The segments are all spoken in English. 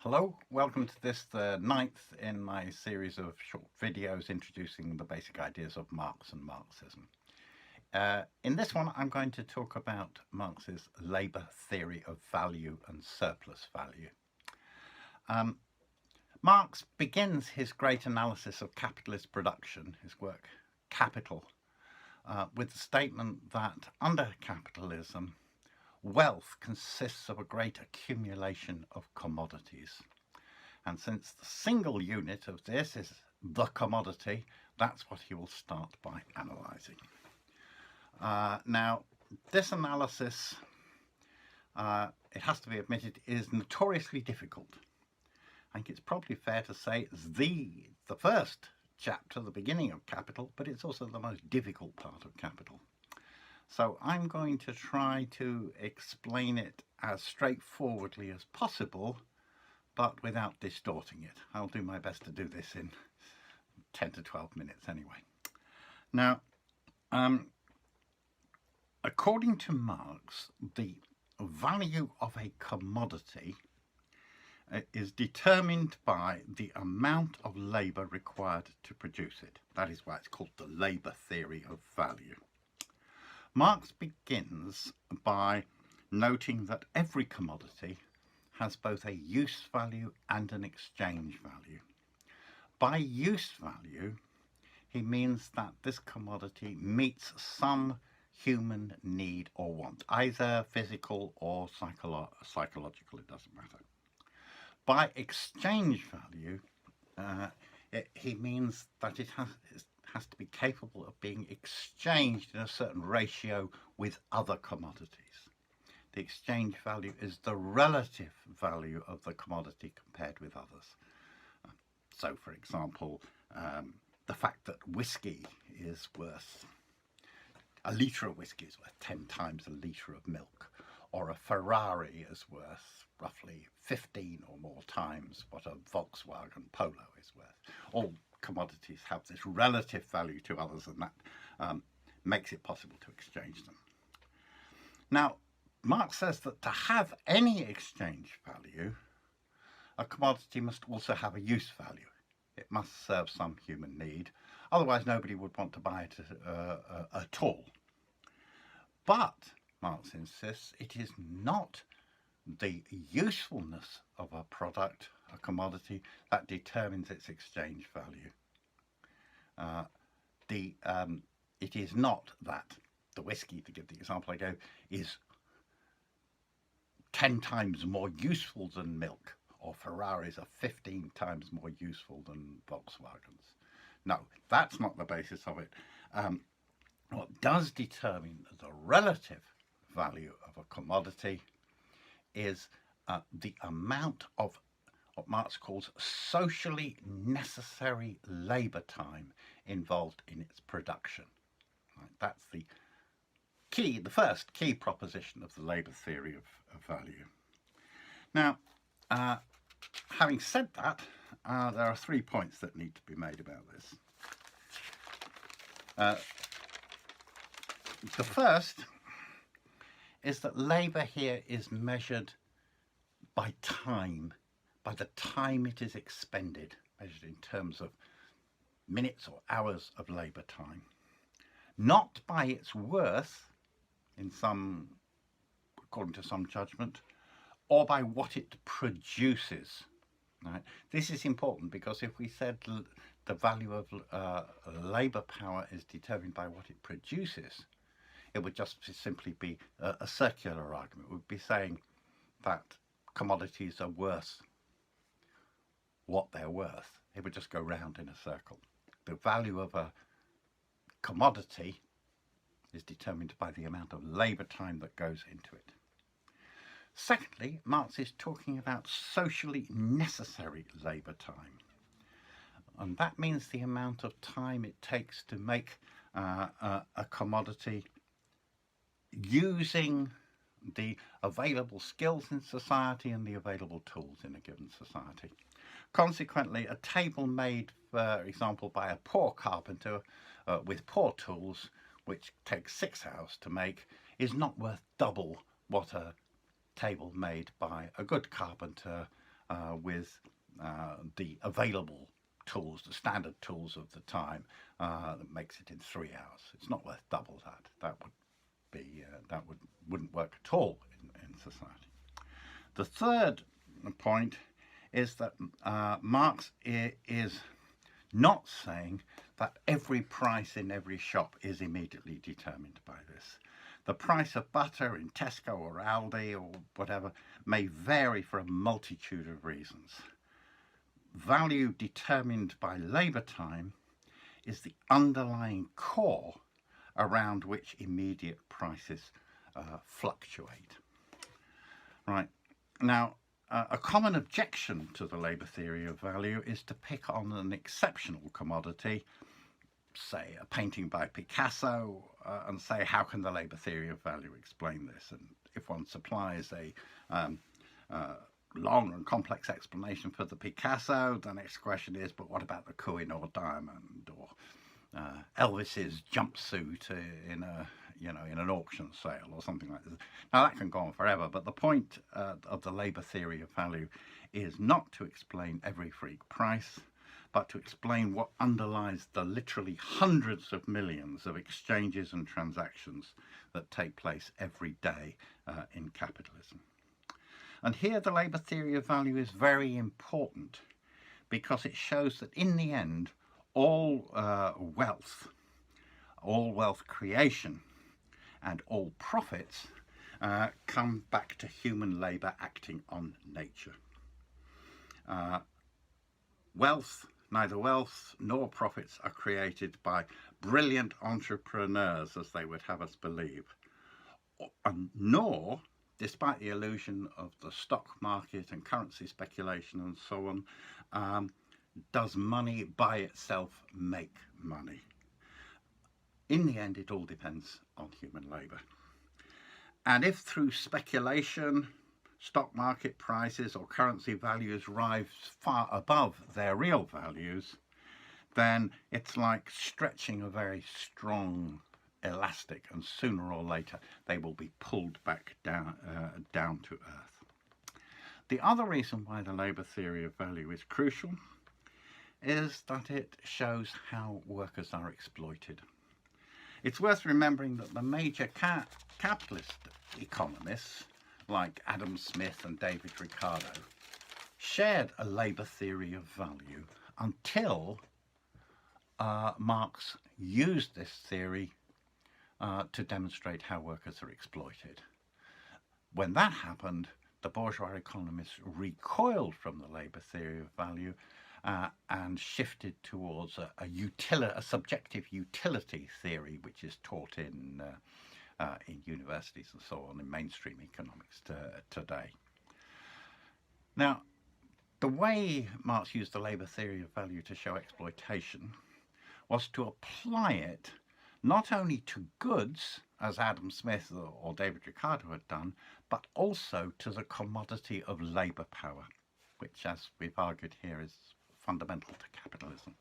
Hello, welcome to this, the ninth in my series of short videos introducing the basic ideas of Marx and Marxism. In this one, I'm going to talk about Marx's labour theory of value and surplus value. Marx begins his great analysis of capitalist production, his work Capital, with the statement that under capitalism, wealth consists of a great accumulation of commodities. And since the single unit of this is the commodity, that's what he will start by analysing. Now, this analysis, it has to be admitted, is notoriously difficult. I think it's probably fair to say it's the first chapter, the beginning of Capital, but it's also the most difficult part of Capital. So I'm going to try to explain it as straightforwardly as possible, but without distorting it. I'll do my best to do this in 10 to 12 minutes anyway. Now, according to Marx, the value of a commodity is determined by the amount of labour required to produce it. That is why it's called the labour theory of value. Marx begins by noting that every commodity has both a use value and an exchange value. By use value, he means that this commodity meets some human need or want, either physical or psychological, it doesn't matter. By exchange value, he means that it has to be capable of being exchanged in a certain ratio with other commodities. The exchange value is the relative value of the commodity compared with others. So, for example, the fact that whiskey is worth, a litre of whiskey is worth 10 times a litre of milk, or a Ferrari is worth roughly 15 or more times what a Volkswagen Polo is worth. All commodities have this relative value to others, and that makes it possible to exchange them. Now, Marx says that to have any exchange value, a commodity must also have a use value. It must serve some human need, otherwise nobody would want to buy it at all. But, Marx insists, it is not the usefulness of a product, a commodity, that determines its exchange value. It is not that the whiskey, to give the example I gave, is 10 times more useful than milk, or Ferraris are 15 times more useful than Volkswagens. No, that's not the basis of it. What does determine the relative value of a commodity is the amount of what Marx calls socially necessary labour time involved in its production. Right, that's the first key proposition of the labour theory of value. Now, having said that, there are 3 points that need to be made about this. The first is that labour here is measured by time, by the time it is expended, measured in terms of minutes or hours of labour time, not by its worth, according to some judgment, or by what it produces. Right? This is important because if we said the value of labour power is determined by what it produces, it would just simply be a circular argument. It would be saying that commodities are worth what they're worth. It would just go round in a circle. The value of a commodity is determined by the amount of labour time that goes into it. Secondly, Marx is talking about socially necessary labour time. And that means the amount of time it takes to make a commodity using the available skills in society and the available tools in a given society. Consequently, a table made, for example, by a poor carpenter with poor tools, which takes 6 hours to make, is not worth double what a table made by a good carpenter with the available tools, the standard tools of the time, that makes it in 3 hours. It's not worth double that. That would be wouldn't work at all in society. The third point is that Marx is not saying that every price in every shop is immediately determined by this. The price of butter in Tesco or Aldi or whatever may vary for a multitude of reasons. Value determined by labour time is the underlying core around which immediate prices fluctuate. Right. Now, a common objection to the labour theory of value is to pick on an exceptional commodity, say a painting by Picasso, and say, how can the labour theory of value explain this? And if one supplies a long and complex explanation for the Picasso, the next question is, but what about the Koh-i-Noor diamond, or Elvis's jumpsuit in an auction sale or something like this? Now that can go on forever, but the point of the labour theory of value is not to explain every freak price, but to explain what underlies the literally hundreds of millions of exchanges and transactions that take place every day in capitalism. And here the labour theory of value is very important, because it shows that in the end, all wealth creation and all profits come back to human labour acting on nature. Neither wealth nor profits are created by brilliant entrepreneurs, as they would have us believe, nor, despite the illusion of the stock market and currency speculation and so on, does money by itself make money. In the end, it all depends on human labour. And if through speculation, stock market prices or currency values rise far above their real values, then it's like stretching a very strong elastic, and sooner or later they will be pulled back down to earth. The other reason why the labour theory of value is crucial is that it shows how workers are exploited. It's worth remembering that the major capitalist economists, like Adam Smith and David Ricardo, shared a labour theory of value until Marx used this theory to demonstrate how workers are exploited. When that happened, the bourgeois economists recoiled from the labour theory of value and shifted towards a subjective utility theory, which is taught in universities and so on in mainstream economics today. Now, the way Marx used the labour theory of value to show exploitation was to apply it not only to goods, as Adam Smith or David Ricardo had done, but also to the commodity of labour power, which, as we've argued here, is fundamental to capitalism.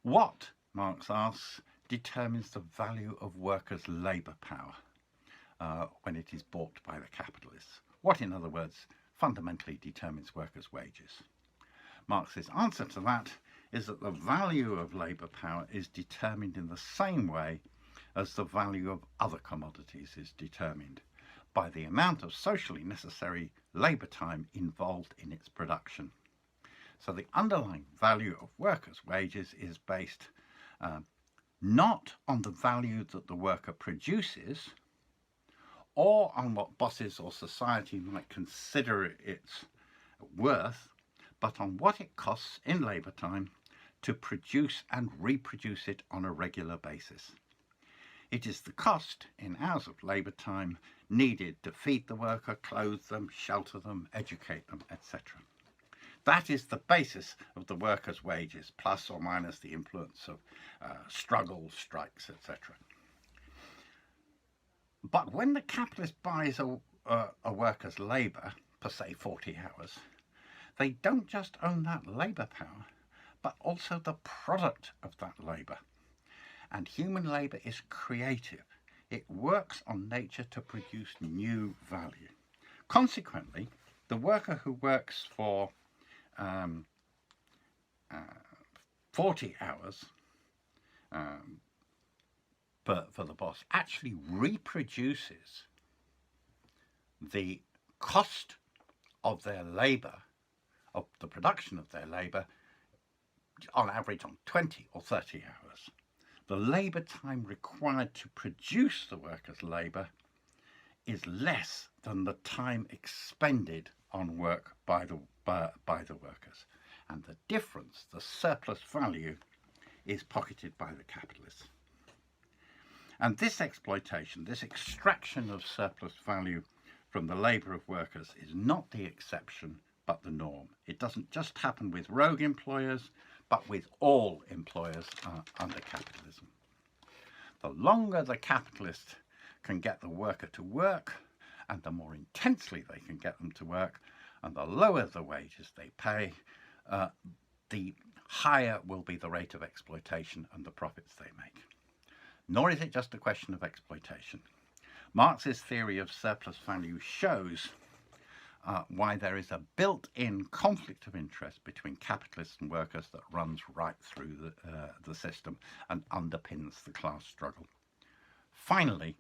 What, Marx asks, determines the value of workers' labour power when it is bought by the capitalists? What, in other words, fundamentally determines workers' wages? Marx's answer to that is that the value of labour power is determined in the same way as the value of other commodities is determined, by the amount of socially necessary labour time involved in its production. So the underlying value of workers' wages is based not on the value that the worker produces, or on what bosses or society might consider its worth, but on what it costs in labour time to produce and reproduce it on a regular basis. It is the cost in hours of labour time needed to feed the worker, clothe them, shelter them, educate them, etc. That is the basis of the workers' wages, plus or minus the influence of struggles, strikes, etc. But when the capitalist buys a worker's labour, per say 40 hours, they don't just own that labour power, but also the product of that labour. And human labour is creative. It works on nature to produce new value. Consequently, the worker who works for 40 hours for the boss actually reproduces the cost of their labour, of the production of their labour, on average on 20 or 30 hours. The labour time required to produce the worker's labour is less than the time expended on work by the workers. And the difference, the surplus value, is pocketed by the capitalists. And this exploitation, this extraction of surplus value from the labour of workers is not the exception but the norm. It doesn't just happen with rogue employers, but with all employers under capitalism. The longer the capitalist can get the worker to work, and the more intensely they can get them to work, and the lower the wages they pay, the higher will be the rate of exploitation and the profits they make. Nor is it just a question of exploitation. Marx's theory of surplus value shows why there is a built-in conflict of interest between capitalists and workers that runs right through the system and underpins the class struggle. Finally,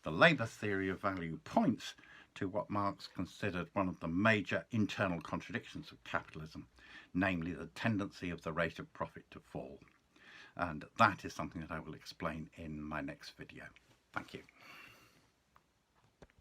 the labour theory of value points to what Marx considered one of the major internal contradictions of capitalism, namely the tendency of the rate of profit to fall. And that is something that I will explain in my next video. Thank you.